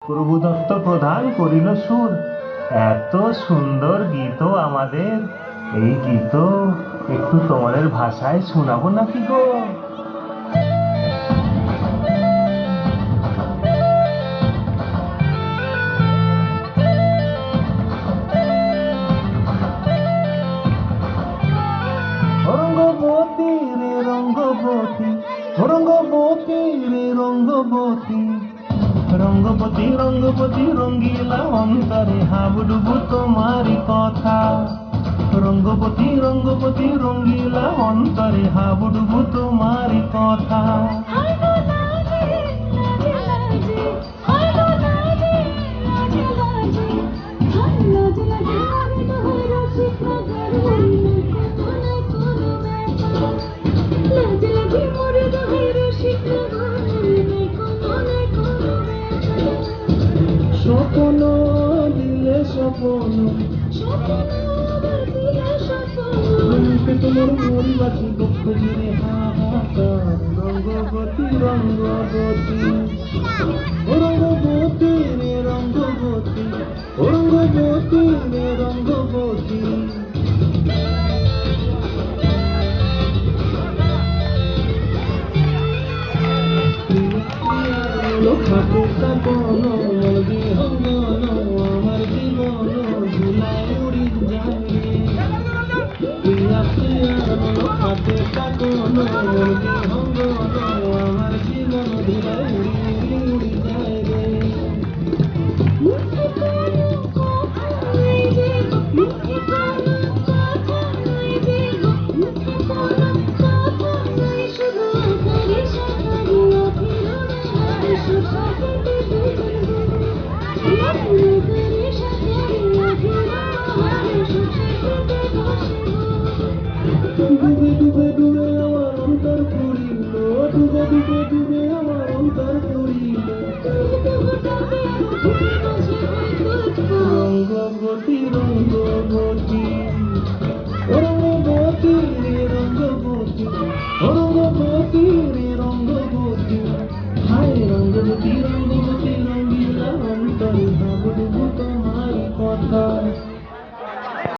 প্রভুদত্ত প্রধান করিল সুর। এত সুন্দর গীত আমাদের, এই গীত একটু তোমাদের ভাষায় শোনাবো নাকি গো? রঙ্গবতী রে রঙ্গবতী, রঙ্গবতী রে রঙ্গবতী, রঙ্গবতী রঙ্গবতী রঙ্গিলা অন্তরে হাবুডুবু তোমারি কথা। রঙ্গবতী রঙ্গবতী রঙ্গিলা অন্তরে হাবুডুবু তোমারি কথা। স্বপ্ন দিলে স্বপ্ন, রূপে তোমার মরিবাসী দুঃখ দিনে হাহাকার। রঙ্গবতী রঙ্গবতী, রঙ্গবতী রে রঙ্গবতী, রঙ্গবতী রে রঙ্গবতী। খাটে কাপন মন বিহঙ্গন, আমার জীবন ধুলায় উড়ি যায় রে। প্রিয়া প্রিয়া খাটে কাপন মন বিহঙ্গন, আমার জীবন ধুলায় উড়ি যায় রে। ডুবে ডুবে ডুবে আমার অন্তর পুরিল, ডুবে ডুবে